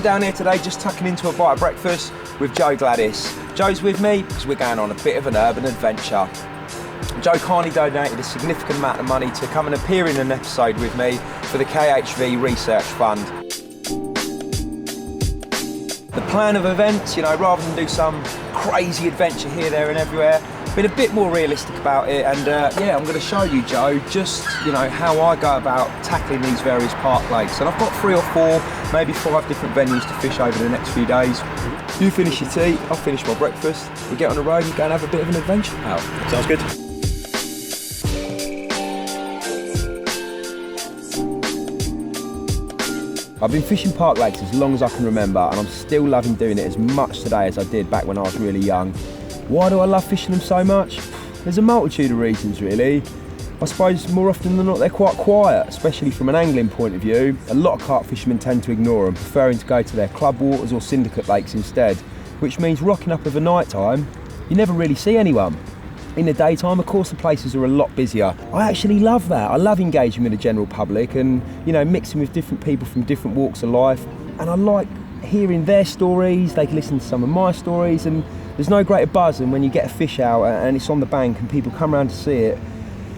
down here today just tucking into a bite of breakfast with Joe Gladdis. Joe's with me because we're going on a bit of an urban adventure. Joe kindly donated a significant amount of money to come and appear in an episode with me for the KHV Research Fund. The plan of events, rather than do some crazy adventure here, there and everywhere, been a bit more realistic about it, and I'm going to show you, Joe, just how I go about tackling these various park lakes. And I've got 3 or 4, maybe 5 different venues to fish over the next few days. You finish your tea, I'll finish my breakfast, we get on the road and go and have a bit of an adventure, pal. Sounds good. I've been fishing park lakes as long as I can remember, and I'm still loving doing it as much today as I did back when I was really young. Why do I love fishing them so much? There's a multitude of reasons, really. I suppose more often than not they're quite quiet, especially from an angling point of view. A lot of carp fishermen tend to ignore them, preferring to go to their club waters or syndicate lakes instead, which means rocking up of a night time, you never really see anyone. In the daytime, of course, the places are a lot busier. I actually love that. I love engaging with the general public and, mixing with different people from different walks of life. And I like hearing their stories. They can listen to some of my stories, and there's no greater buzz than when you get a fish out and it's on the bank and people come around to see it.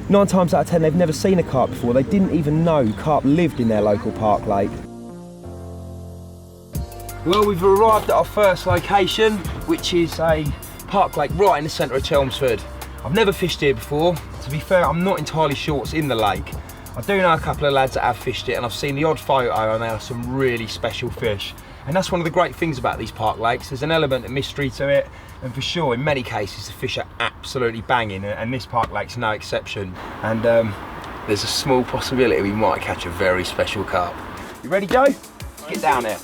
9 times out of 10, they've never seen a carp before. They didn't even know carp lived in their local park lake. Well, we've arrived at our first location, which is a park lake right in the centre of Chelmsford. I've never fished here before. To be fair, I'm not entirely sure what's in the lake. I do know a couple of lads that have fished it, and I've seen the odd photo, and there are some really special fish. And that's one of the great things about these park lakes. There's an element of mystery to it, and for sure, in many cases, the fish are absolutely banging, and this park lake's no exception. And there's a small possibility we might catch a very special carp. You ready, Joe? Get down there.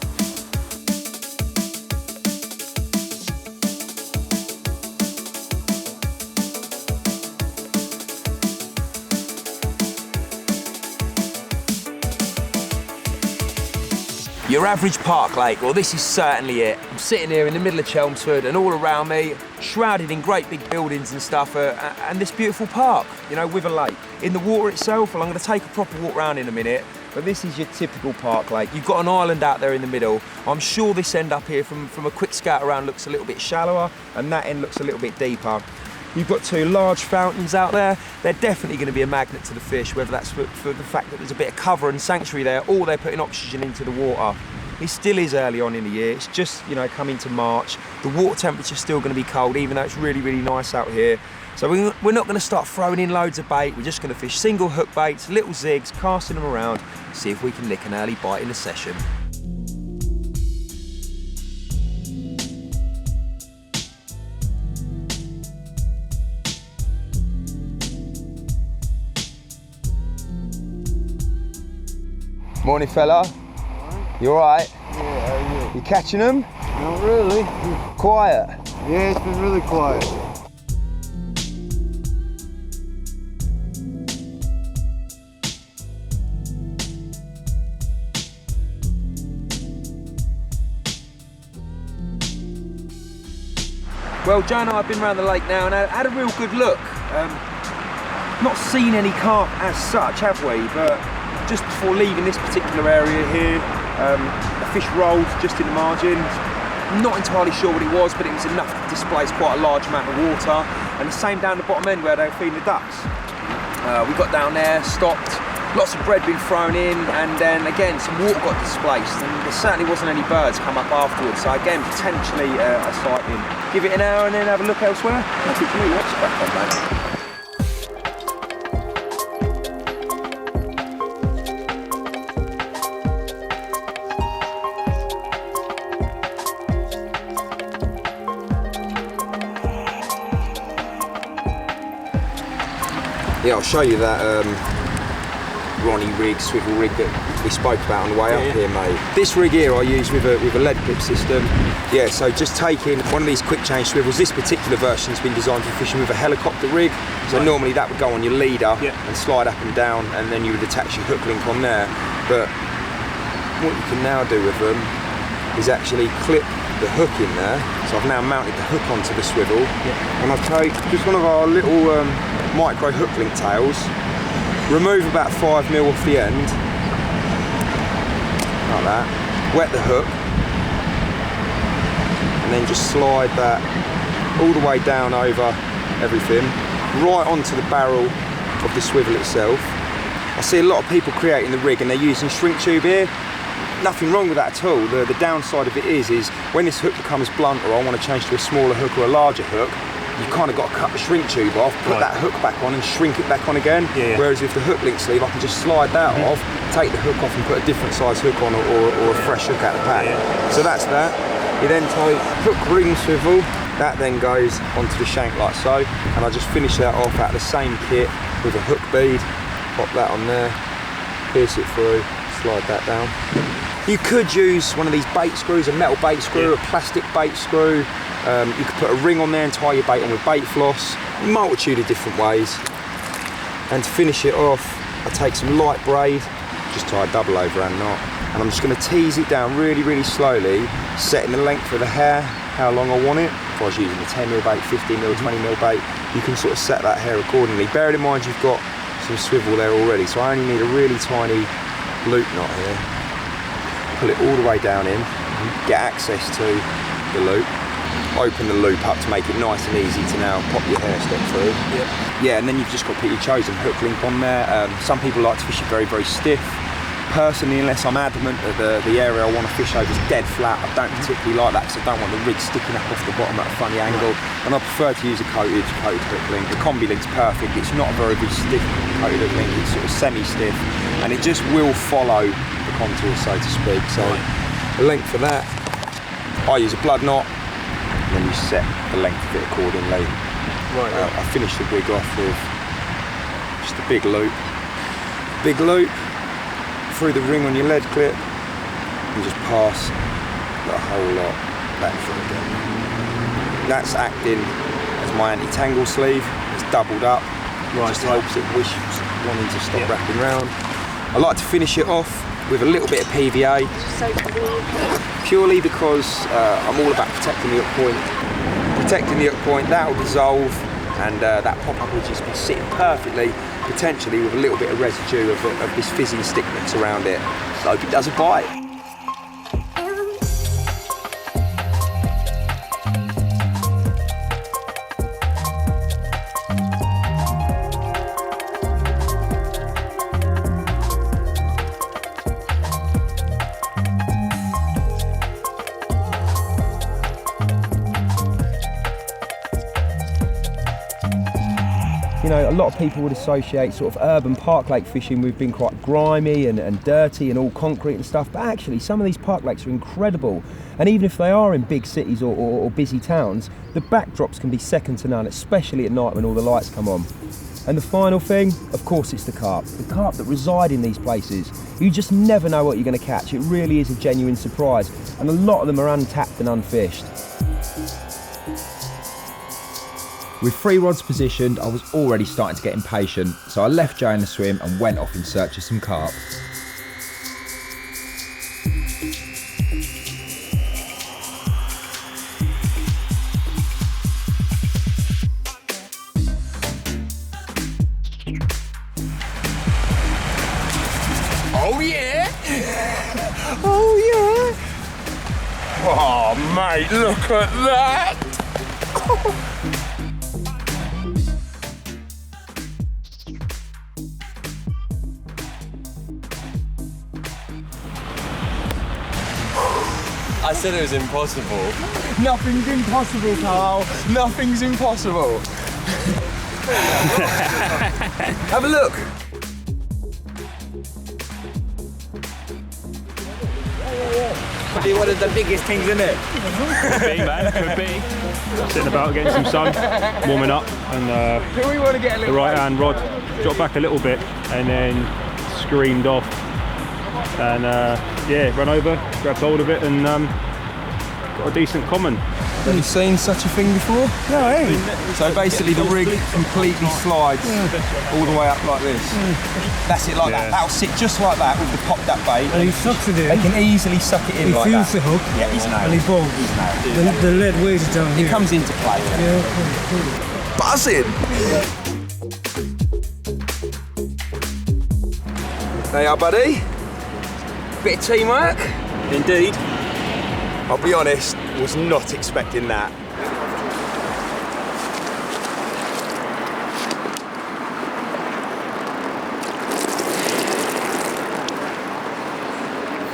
Your average park lake, well, this is certainly it. I'm sitting here in the middle of Chelmsford, and all around me, shrouded in great big buildings and stuff, and this beautiful park, with a lake. In the water itself, well, I'm going to take a proper walk around in a minute, but this is your typical park lake. You've got an island out there in the middle. I'm sure this end up here, from a quick scout around, looks a little bit shallower, and that end looks a little bit deeper. You've got 2 large fountains out there. They're definitely going to be a magnet to the fish, whether that's for the fact that there's a bit of cover and sanctuary there, or they're putting oxygen into the water. It still is early on in the year. It's just, coming to March. The water temperature's still going to be cold, even though it's really, really nice out here. So we're not going to start throwing in loads of bait. We're just going to fish single hook baits, little zigs, casting them around, see if we can nick an early bite in the session. Morning, fella. You alright? Yeah, how are you? You catching them? Not really. Quiet? Yeah, it's been really quiet. Well, Joe and I have been around the lake now and had a real good look. Not seen any carp as such, have we? But just before leaving this particular area here, a fish rolled just in the margin. Not entirely sure what it was, but it was enough to displace quite a large amount of water. And the same down the bottom end where they were feeding the ducks. We got down there, stopped, lots of bread been thrown in, and then again some water got displaced, and there certainly wasn't any birds come up afterwards. So again, potentially a sighting. Give it an hour and then have a look elsewhere. That's it for me. Let's crack on, mate. Yeah, I'll show you that Ronnie rig, swivel rig that we spoke about on the way up here, mate. This rig here I use with a lead grip system. Yeah, so just taking one of these quick change swivels. This particular version has been designed for fishing with a helicopter rig. So normally that would go on your leader and slide up and down, and then you would attach your hook link on there. But what you can now do with them is actually clip the hook in there. So I've now mounted the hook onto the swivel, and I take just one of our little micro hook link tails, remove about 5mm off the end, like that, wet the hook, and then just slide that all the way down over everything, right onto the barrel of the swivel itself. I see a lot of people creating the rig and they're using shrink tube here. Nothing wrong with that at all. The downside of it is when this hook becomes blunt, or I want to change to a smaller hook or a larger hook, you've kind of got to cut the shrink tube off, put that hook back on and shrink it back on again. Whereas with the hook link sleeve, I can just slide that off, take the hook off and put a different size hook on, or a fresh hook out of the pack. So that's that. You then tie hook ring swivel. That then goes onto the shank like so, and I just finish that off out of the same kit with a hook bead. Pop that on there, pierce it through, slide that down. You could use one of these bait screws, a metal bait screw, a plastic bait screw. You could put a ring on there and tie your bait on with bait floss. A multitude of different ways. And to finish it off, I take some light braid, just tie a double overhand knot, and I'm just going to tease it down really, really slowly, setting the length of the hair, how long I want it. If I was using a 10mm bait, 15mm, 20mm bait, you can sort of set that hair accordingly. Bearing in mind you've got some swivel there already, so I only need a really tiny loop knot here. Pull it all the way down in, get access to the loop, open the loop up to make it nice and easy to now pop your hair step through. Yeah, and then you've just got to put your chosen hook link on there. Some people like to fish it very, very stiff. Personally, unless I'm adamant that the area I want to fish over is dead flat, I don't particularly like that because I don't want the rig sticking up off the bottom at a funny angle, and I prefer to use a coated hook link. The combi link's perfect. It's not a very big stiff coated hook link, it's sort of semi-stiff, and it just will follow the contour, so to speak. So the length for that, I use a blood knot, and then you set the length of it accordingly. I finish the rig off with just a big loop. Through the ring on your lead clip, and just pass the whole lot back through again. That's acting as my anti-tangle sleeve. It's doubled up. Just helps it wish wanting to stop wrapping round. I like to finish it off with a little bit of PVA, purely because I'm all about protecting the hook point. Protecting the hook point, that will dissolve, and that pop-up will just be sitting perfectly, potentially with a little bit of residue of this fizzing stick that's around it. So I hope it doesn't bite. You know, a lot of people would associate sort of urban park lake fishing with being quite grimy and dirty and all concrete and stuff, but actually some of these park lakes are incredible, and even if they are in big cities or busy towns, the backdrops can be second to none, especially at night when all the lights come on. And the final thing, of course, it's the carp that reside in these places. You just never know what you're going to catch. It really is a genuine surprise, and a lot of them are untapped and unfished. With 3 rods positioned, I was already starting to get impatient, so I left Joe in the swim and went off in search of some carp. Oh yeah! Oh yeah! Oh mate, look at that! I said it was impossible. Nothing's impossible, Carl. Nothing's impossible. Have a look. Could be one of the biggest things, isn't it? Could be, man, could be. Sitting about getting some sun, warming up, and Do we want to get a the little right hand rod dropped back a little bit and then screamed off. And yeah, run over, grabbed hold of it, and got a decent common. Have you seen such a thing before? No, I haven't. So basically the rig completely slides all the way up like this. That's it, like that. That'll sit just like that with the popped up bait. And he sucks it in. They can easily suck it in He like feels that. the hook. Yeah, he's nailed. And he bolts. He's nailed. The lead weighs it down here. It comes into play. Yeah, Buzzing! There you are, buddy. Bit of teamwork. Indeed. I'll be honest, Was not expecting that.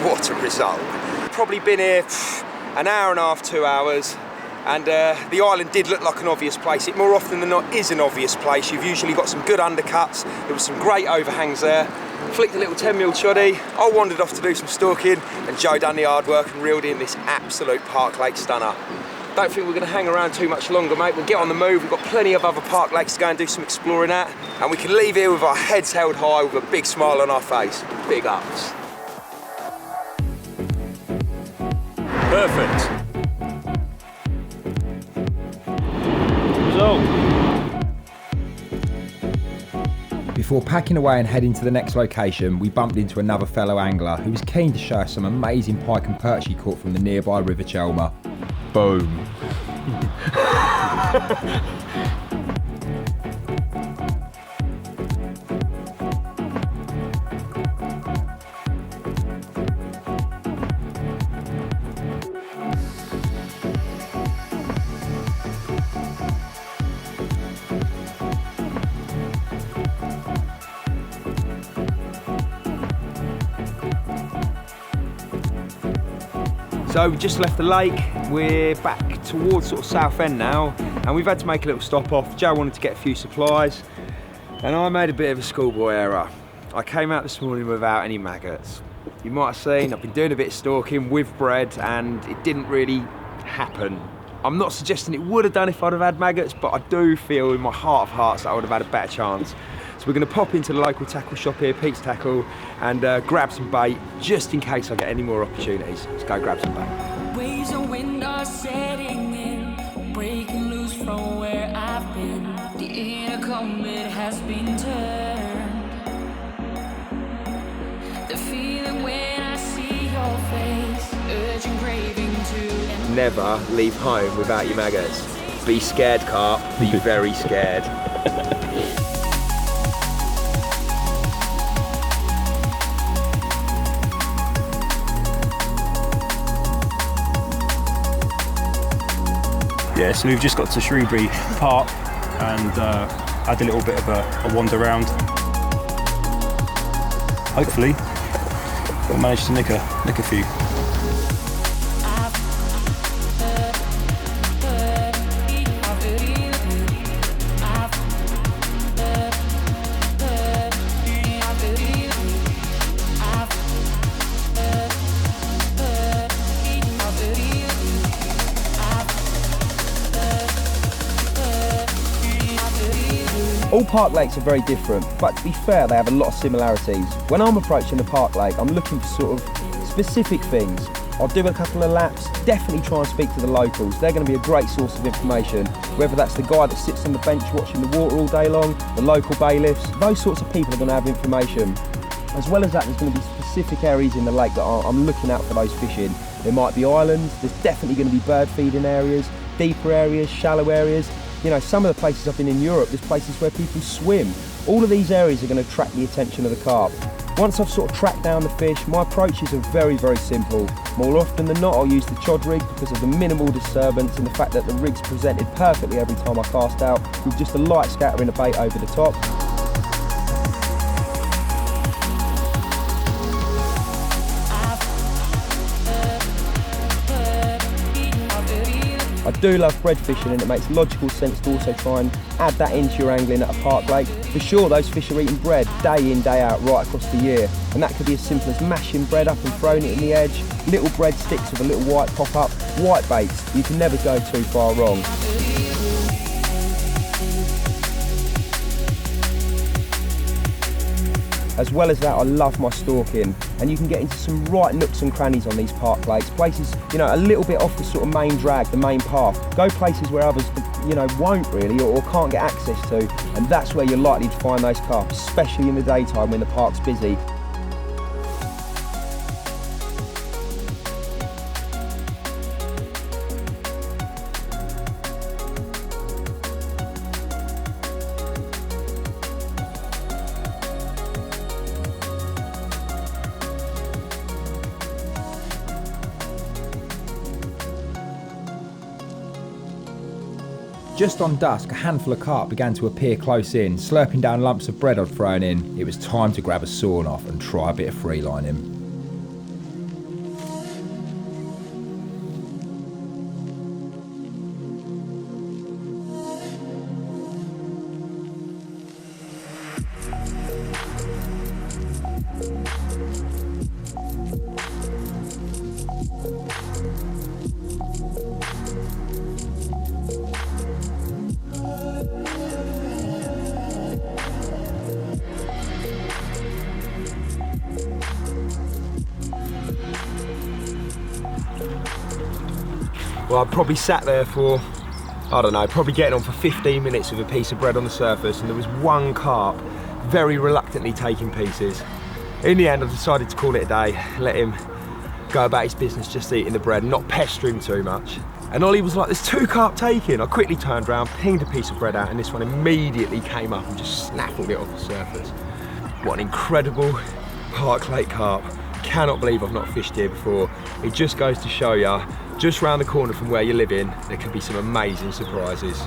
What a result. Probably been here an hour and a half, 2 hours, and the island did look like an obvious place. It more often than not is an obvious place. You've usually got some good undercuts. There was some great overhangs there. Flicked a little 10mm shoddy. I wandered off to do some stalking, and Joe done the hard work and reeled in this absolute Park Lake stunner. Don't think we're going to hang around too much longer, mate. We'll get on the move. We've got plenty of other Park Lakes to go and do some exploring at, and we can leave here with our heads held high with a big smile on our face. Big ups. Perfect. Result. Before packing away and heading to the next location, we bumped into another fellow angler who was keen to show us some amazing pike and perch he caught from the nearby River Chelmer. Boom. So we just left the lake, we're back towards sort of South End now, and we've had to make a little stop off. Joe wanted to get a few supplies, and I made a bit of a schoolboy error. I came out this morning without any maggots. You might have seen, I've been doing a bit of stalking with bread, and it didn't really happen. I'm not suggesting it would have done if I'd have had maggots, but I do feel in my heart of hearts that I would have had a better chance. So we're going to pop into the local tackle shop here, Pete's Tackle, and grab some bait, just in case I get any more opportunities. Let's go grab some bait. Waves of wind are setting in, breaking loose from where I've been. The intercom, it has been turned. The feeling when I see your face, urgent craving to. Never leave home without your maggots. Be scared, Carp. Be very scared. Yeah, so we've just got to Shrewsbury Park and had a little bit of a wander around. Hopefully, we'll manage to nick a few. All park lakes are very different, but to be fair, they have a lot of similarities. When I'm approaching the park lake, I'm looking for sort of specific things. I'll do a couple of laps, definitely try and speak to the locals. They're going to be a great source of information, whether that's the guy that sits on the bench watching the water all day long, the local bailiffs, those sorts of people are going to have information. As well as that, there's going to be specific areas in the lake that I'm looking out for those fishing. There might be islands, there's definitely going to be bird feeding areas, deeper areas, shallow areas. You know, some of the places I've been in Europe, there's places where people swim. All of these areas are going to attract the attention of the carp. Once I've sort of tracked down the fish, my approaches are very, very simple. More often than not, I'll use the chod rig because of the minimal disturbance and the fact that the rig's presented perfectly every time I cast out, with just a light scattering of bait over the top. I do love bread fishing, and it makes logical sense to also try and add that into your angling at a park lake. For sure, those fish are eating bread day in, day out, right across the year. And that could be as simple as mashing bread up and throwing it in the edge, little bread sticks with a little white pop-up, white baits. You can never go too far wrong. As well as that, I love my stalking, and you can get into some right nooks and crannies on these park lakes. Places, you know, a little bit off the sort of main drag, the main path. Go places where others, you know, won't really or can't get access to, and that's where you're likely to find those carp, especially in the daytime when the park's busy. Just on dusk, a handful of carp began to appear close in, slurping down lumps of bread I'd thrown in. It was time to grab a sawn off and try a bit of freelining. Well, I probably sat there for, I don't know, probably getting on for 15 minutes with a piece of bread on the surface, and there was one carp very reluctantly taking pieces. In the end, I decided to call it a day, let him go about his business just eating the bread and not pester him too much. And Ollie was like, there's 2 carp taking. I quickly turned around, pinged a piece of bread out, and this one immediately came up and just snaffled it off the surface. What an incredible Park Lake carp. Cannot believe I've not fished here before. It just goes to show you, just round the corner from where you're living, there can be some amazing surprises.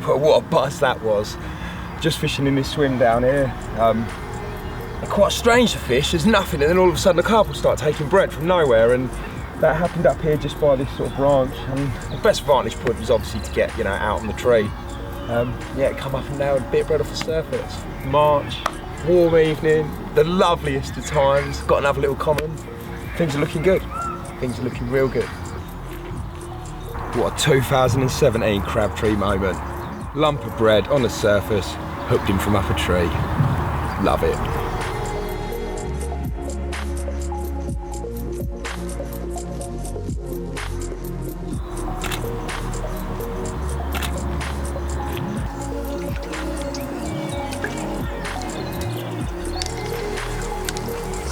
But what a buzz that was. Just fishing in this swim down here. They're quite strange to fish, there's nothing, and then all of a sudden the carp will start taking bread from nowhere, and that happened up here just by this sort of branch. And the best vantage point was obviously to get, out on the tree. Yeah, come up and nailed a bit of bread off the surface. March, warm evening, the loveliest of times. Got another little common. Things are looking good. Things are looking real good. What a 2017 Crabtree moment. Lump of bread on the surface, hooked him from up a tree. Love it.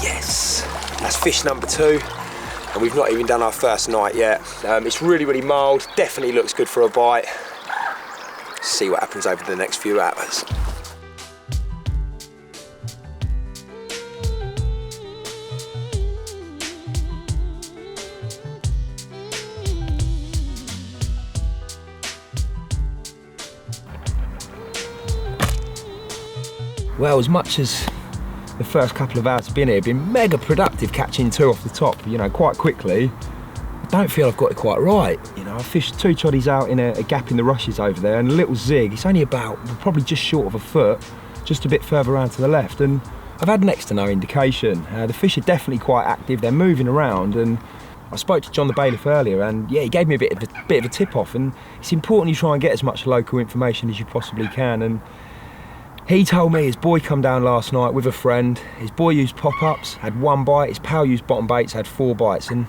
Yes, that's fish number 2. And we've not even done our first night yet. It's really, really mild, definitely looks good for a bite. See what happens over the next few hours. Well, as much as the first couple of hours have been here, been mega productive catching 2 off the top, quite quickly. I don't feel I've got it quite right. I fished 2 choddies out in a gap in the rushes over there, and a little zig. It's only probably just short of a foot, just a bit further around to the left, and I've had next to no indication. The fish are definitely quite active, they're moving around, and I spoke to John the bailiff earlier, and yeah, he gave me a bit of a tip off, and it's important you try and get as much local information as you possibly can. And he told me his boy come down last night with a friend. His boy used pop-ups, had 1 bite. His pal used bottom baits, had 4 bites. And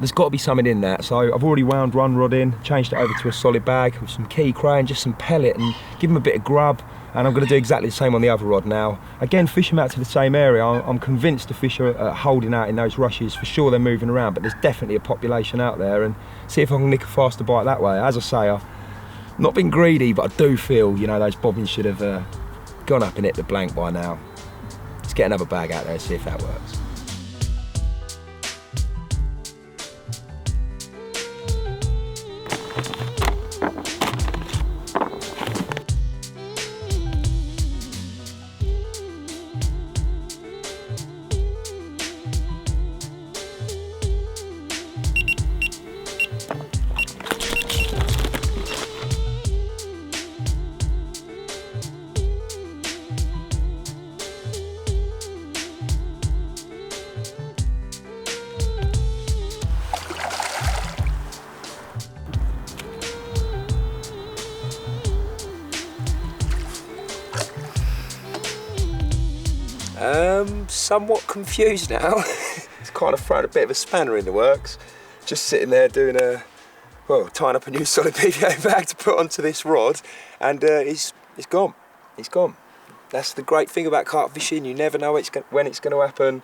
there's got to be something in that. So I've already wound one rod in, changed it over to a solid bag with some key cray and just some pellet, and give him a bit of grub. And I'm going to do exactly the same on the other rod now. Again, fish them out to the same area. I'm convinced the fish are holding out in those rushes. For sure they're moving around, but there's definitely a population out there, and see if I can nick a faster bite that way. As I say, I've not been greedy, but I do feel, those bobbins should have gone up and hit the blank by now. Let's get another bag out there and see if that works. Somewhat confused now. It's kind of thrown a bit of a spanner in the works. Just sitting there doing tying up a new solid PVA bag to put onto this rod, and he's gone. He's gone. That's the great thing about carp fishing. You never know when it's going to happen.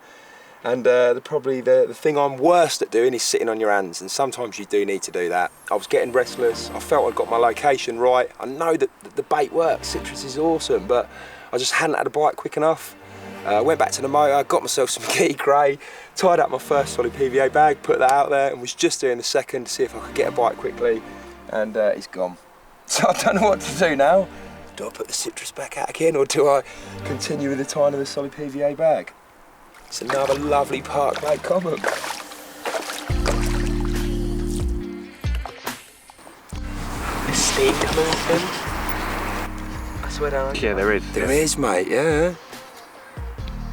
And probably the thing I'm worst at doing is sitting on your hands, and sometimes you do need to do that. I was getting restless. I felt I'd got my location right. I know that the bait works. Citrus is awesome, but I just hadn't had a bite quick enough. Went back to the motor, got myself some key cray, tied up my first solid PVA bag, put that out there, and was just doing the second to see if I could get a bite quickly, and he's gone. So I don't know what to do now. Do I put the citrus back out again, or do I continue with the tying of the solid PVA bag? It's another lovely Park Lake common. There's steam coming off him. I swear down. Yeah, there is. There is, mate, yeah.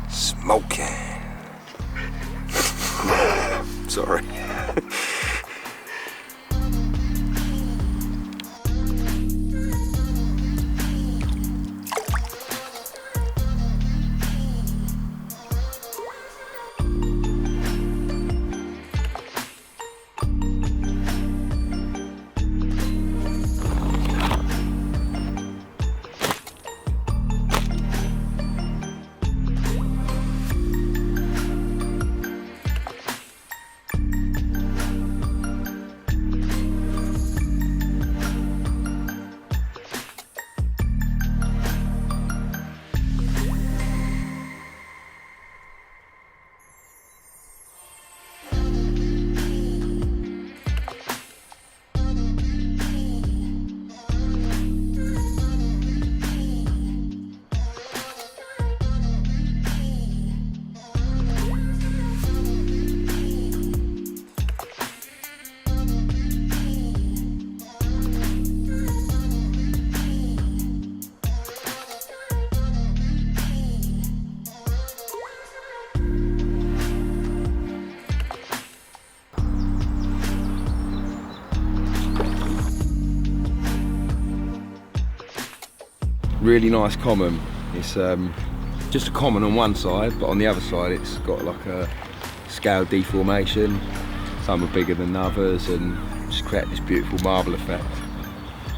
Smoking. Sorry. Really nice common. It's just a common on one side, but on the other side it's got like a scale deformation. Some are bigger than others and just create this beautiful marble effect.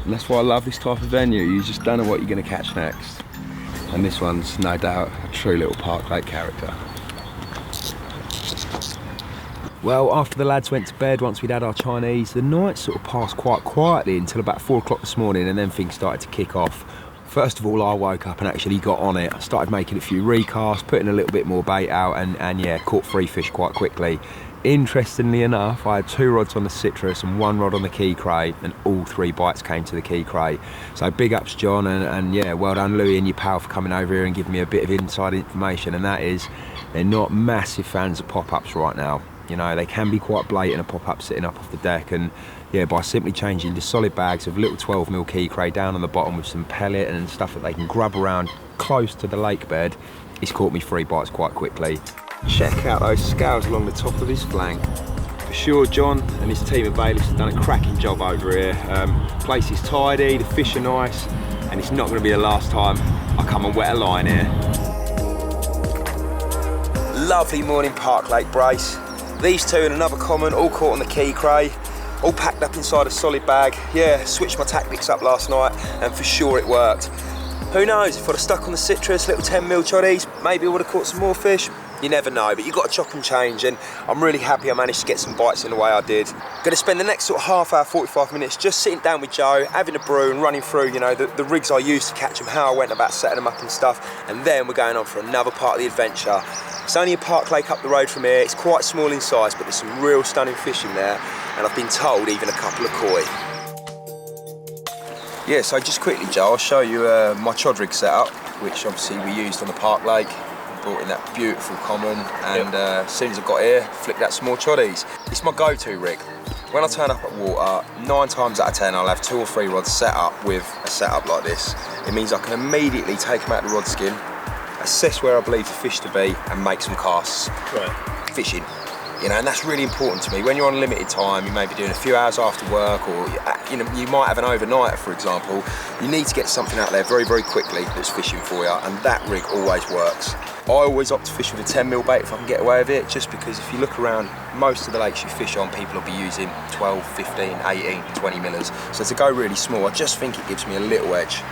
And that's why I love this type of venue. You just don't know what you're going to catch next. And this one's no doubt a true little Park Lake character. Well, after the lads went to bed, once we'd had our Chinese, the night sort of passed quite quietly until about 4 o'clock this morning, and then things started to kick off. First of all, I woke up and actually got on it. I started making a few recasts, putting a little bit more bait out, and yeah, caught 3 fish quite quickly. Interestingly enough, I had 2 rods on the citrus and 1 rod on the key cray, and all 3 bites came to the key cray. So big ups, John, and yeah, well done, Louis and your pal, for coming over here and giving me a bit of inside information, and that is, they're not massive fans of pop-ups right now. You know, they can be quite blatant, a pop-up sitting up off the deck, and yeah, by simply changing the solid bags of little 12mm key cray down on the bottom with some pellet and stuff that they can grub around close to the lake bed, it's caught me 3 bites quite quickly. Check out those scales along the top of his flank. For sure, John and his team of bailiffs have done a cracking job over here. Place is tidy, the fish are nice, and it's not going to be the last time I come and wet a line here. Lovely morning Park Lake brace. These 2 and another common, all caught on the key cray, all packed up inside a solid bag. Yeah, switched my tactics up last night, and for sure it worked. Who knows, if I'd have stuck on the citrus, little 10mm choddies, maybe I would have caught some more fish. You never know, but you've got to chop and change, and I'm really happy I managed to get some bites in the way I did. Going to spend the next sort of half hour, 45 minutes just sitting down with Joe, having a brew and running through, you know, the rigs I used to catch them, how I went about setting them up and stuff, and then we're going on for another part of the adventure. It's only a Park Lake up the road from here. It's quite small in size, but there's some real stunning fish in there, and I've been told even a couple of koi. Yeah, so just quickly, Joe, I'll show you my chod rig setup, which obviously we used on the Park Lake. Brought in that beautiful common, and as soon as I got here, flicked out some more choddies. It's my go-to rig. When I turn up at water, 9 times out of 10 I'll have 2 or 3 rods set up with a setup like this. It means I can immediately take them out of the rod skin, assess where I believe the fish to be, and make some casts. Right. Fishing. You know, and that's really important to me. When you're on limited time, you may be doing a few hours after work, or you know, you might have an overnight, for example. You need to get something out there very, very quickly that's fishing for you, and that rig always works. I always opt to fish with a 10mm bait if I can get away with it, just because if you look around, most of the lakes you fish on, people will be using 12, 15, 18, 20 millers. So to go really small, I just think it gives me a little edge.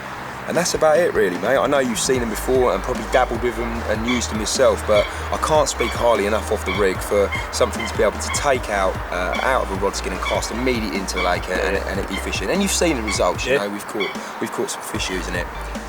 And that's about it really, mate. I know you've seen them before and probably dabbled with them and used them yourself, but I can't speak highly enough of the rig for something to be able to take out of a rod skin and cast immediately into the lake and it be fishing. And you've seen the results, you know, we've caught some fish using it.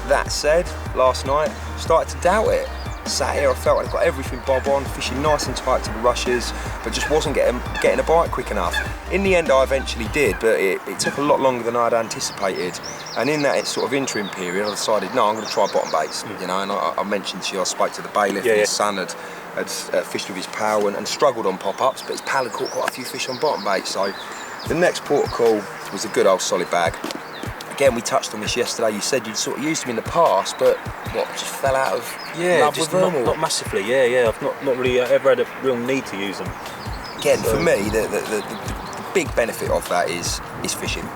That said, last night, started to doubt it. Sat here, I felt like I got everything bob on, fishing nice and tight to the rushes, but just wasn't getting a bite quick enough. In the end, I eventually did, but it took a lot longer than I'd anticipated. And in that sort of interim period, I decided, no, I'm going to try bottom baits. You know, and I mentioned to you, I spoke to the bailiff, and his son had fished with his pal and struggled on pop-ups, but his pal had caught quite a few fish on bottom baits. So the next port of call was a good old solid bag. Again, we touched on this yesterday. You said you'd sort of used them in the past, but what, just fell out of love with them? Not massively. Yeah. I've not really ever had a real need to use them. Again, for me, the big benefit of that is fishing.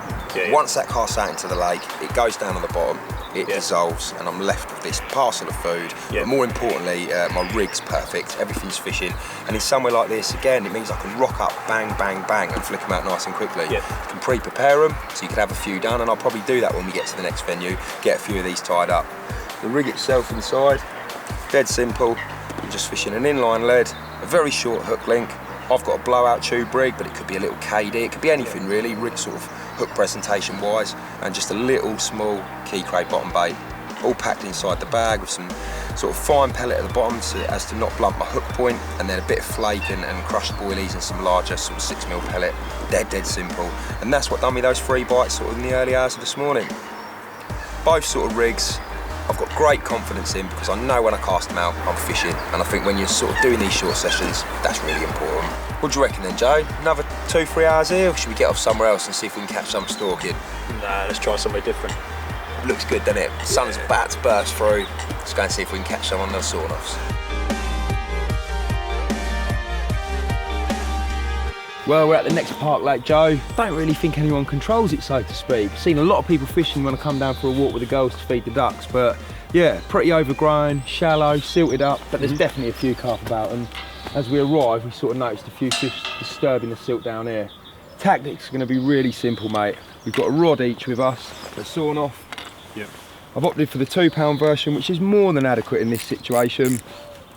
Once that casts out into the lake, it goes down on the bottom, it dissolves, and I'm left with this parcel of food. But more importantly, my rig's perfect, everything's fishing. And in somewhere like this, again, it means I can rock up, bang, bang, bang, and flick them out nice and quickly. You can pre-prepare them, so you can have a few done, and I'll probably do that when we get to the next venue, get a few of these tied up. The rig itself inside, dead simple. I'm just fishing an inline lead, a very short hook link. I've got a blowout tube rig, but it could be a little KD, it could be anything really, rig sort of hook presentation wise, and just a little small key crate bottom bait, all packed inside the bag with some sort of fine pellet at the bottom as to not blunt my hook point, and then a bit of flake and crushed boilies and some larger sort of 6mm pellet. Dead simple, and that's what done me those 3 bites sort of in the early hours of this morning. Both sort of rigs I've got great confidence in, because I know when I cast them out, I'm fishing, and I think when you're sort of doing these short sessions, that's really important. What do you reckon then, Joe? Another 2-3 hours here, or should we get off somewhere else and see if we can catch some stalking? Nah, let's try somewhere different. Looks good, doesn't it? Sun's about to burst through. Let's go and see if we can catch some on those sawn-offs. Well, we're at the next park lake, Joe. Don't really think anyone controls it, so to speak. Seen a lot of people fishing when I come down for a walk with the girls to feed the ducks, but yeah, pretty overgrown, shallow, silted up, but there's definitely a few carp about, and as we arrived, we sort of noticed a few fish disturbing the silt down here. Tactics are going to be really simple, mate. We've got a rod each with us, a sawn off. Yep. I've opted for the 2-pound version, which is more than adequate in this situation,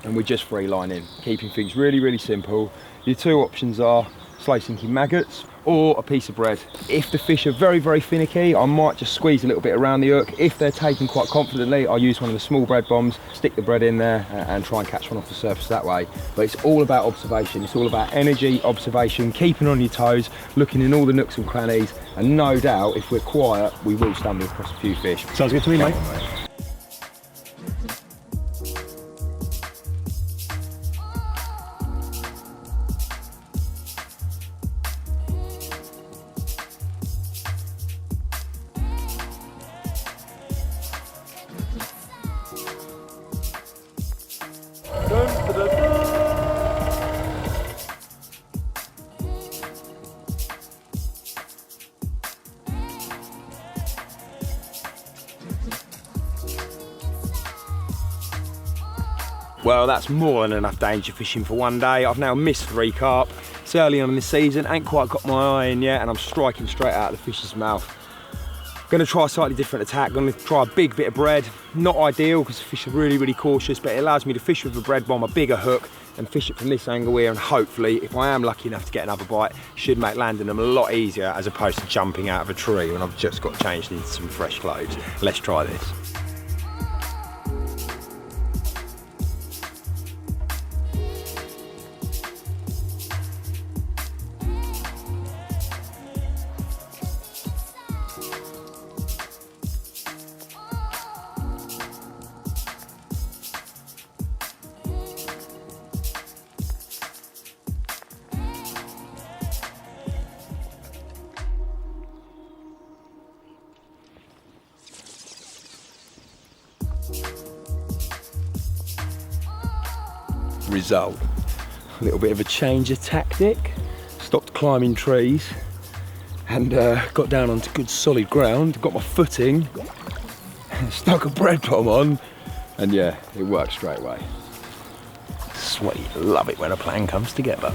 and we're just free lining, keeping things really, really simple. Your 2 options are slow sinking maggots or a piece of bread. If the fish are very, very finicky, I might just squeeze a little bit around the hook. If they're taken quite confidently, I'll use one of the small bread bombs, stick the bread in there and try and catch one off the surface that way. But it's all about observation. It's all about energy, observation, keeping on your toes, looking in all the nooks and crannies, and no doubt, if we're quiet, we will stumble across a few fish. Sounds good to me, mate. Well, that's more than enough danger fishing for one day. I've now missed 3 carp. It's early on in the season, ain't quite got my eye in yet, and I'm striking straight out of the fish's mouth. Gonna try a slightly different attack. Gonna try a big bit of bread. Not ideal because the fish are really, really cautious, but it allows me to fish with a bread bomb, a bigger hook, and fish it from this angle here, and hopefully, if I am lucky enough to get another bite, should make landing them a lot easier as opposed to jumping out of a tree when I've just got changed into some fresh clothes. Let's try this. Result. a little bit of a change of tactic. Stopped climbing trees and got down onto good solid ground, got my footing, stuck a bread bomb on, and yeah, it worked straight away. Sweet, love it when a plan comes together.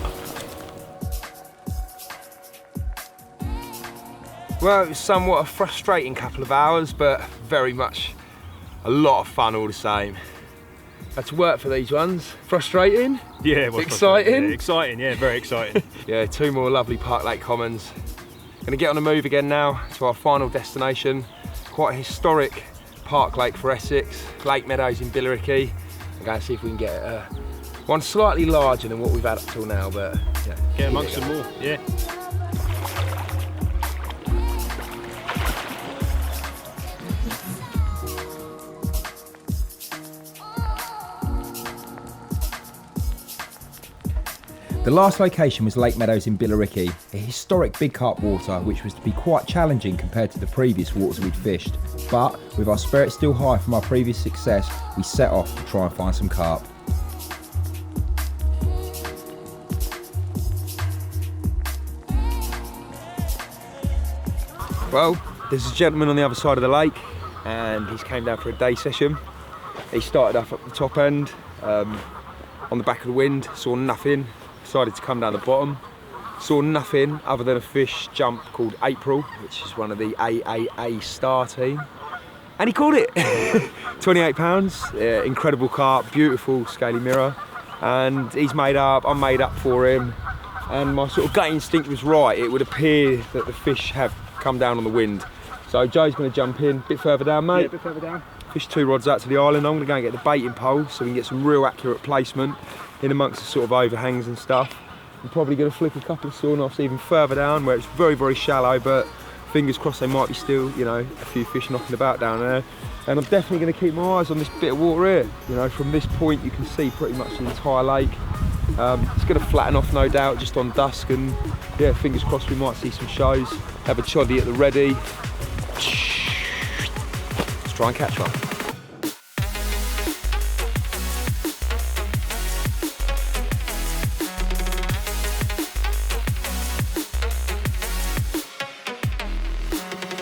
Well, it was somewhat a frustrating couple of hours, but very much a lot of fun all the same. Had to work for these ones. Frustrating? Yeah, it was exciting. Yeah, exciting, yeah, very exciting. Yeah, 2 more lovely Park Lake Commons. Gonna get on the move again now to our final destination. Quite a historic Park Lake for Essex, Lake Meadows in Billericay. I'm going to see if we can get one slightly larger than what we've had up till now, but yeah. Get amongst some more, yeah. The last location was Lake Meadows in Billericay, a historic big carp water which was to be quite challenging compared to the previous waters we'd fished. But with our spirits still high from our previous success, we set off to try and find some carp. Well, there's a gentleman on the other side of the lake and he's came down for a day session. He started up at the top end, on the back of the wind, saw nothing, decided to come down the bottom, saw nothing other than a fish jump called April, which is one of the AAA star team, and he caught it. 28 pounds, yeah, incredible carp, beautiful scaly mirror, and he's made up, I'm made up for him, and my sort of gut instinct was right. It would appear that the fish have come down on the wind. So Joe's going to jump in, a bit further down, mate. Yeah, a bit further down. Fish 2 rods out to the island. I'm going to go and get the baiting pole so we can get some real accurate placement in amongst the sort of overhangs and stuff. I'm probably going to flick a couple of sawknifes even further down where it's very, very shallow, but fingers crossed there might be still, you know, a few fish knocking about down there. And I'm definitely going to keep my eyes on this bit of water here. You know, from this point you can see pretty much the entire lake. It's going to flatten off no doubt just on dusk, and yeah, fingers crossed we might see some shows. Have a choddy at the ready. Let's try and catch one.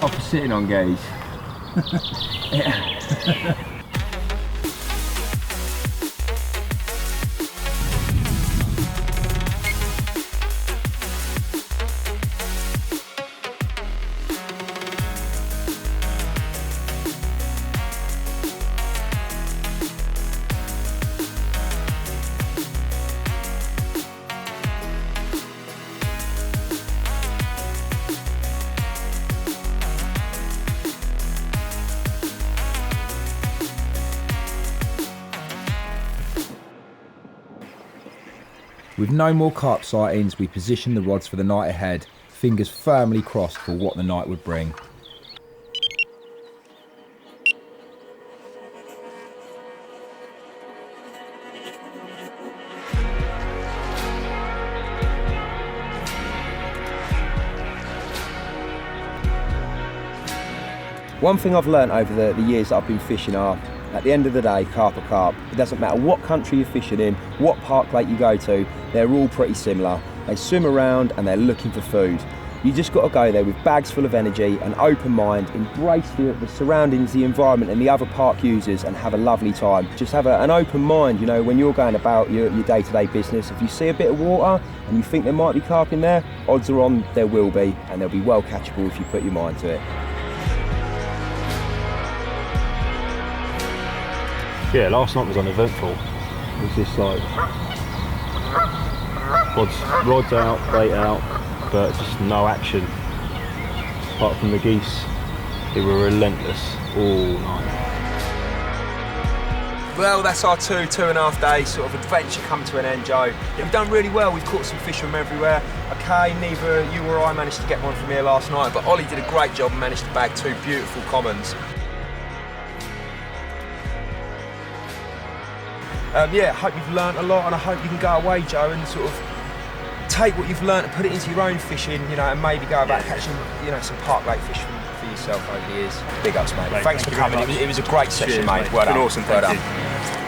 Off for sitting on gaze. Yeah. With no more carp sightings, we positioned the rods for the night ahead, fingers firmly crossed for what the night would bring. One thing I've learnt over the years that I've been fishing are, at the end of the day, carp are carp. It doesn't matter what country you're fishing in, what park lake you go to, they're all pretty similar. They swim around and they're looking for food. You just got to go there with bags full of energy, an open mind, embrace the surroundings, the environment and the other park users, and have a lovely time. Just have an open mind, you know, when you're going about your day-to-day business. If you see a bit of water and you think there might be carp in there, odds are on there will be, and they'll be well catchable if you put your mind to it. Yeah, last night was uneventful. It was just like rods out, bait out, but just no action. Apart from the geese, they were relentless all night. Well, that's our 2.5 day sort of adventure come to an end, Joe. We've done really well. We've caught some fish from everywhere. Okay, neither you or I managed to get one from here last night, but Ollie did a great job and managed to bag 2 beautiful commons. Yeah, I hope you've learnt a lot, and I hope you can go away, Joe, and sort of take what you've learnt and put it into your own fishing, you know, and maybe go about catching, you know, some park lake fish for yourself over the years. Big ups, mate. Thanks for coming. It was a great session, mate. Well done. Awesome. Well Thank done. you.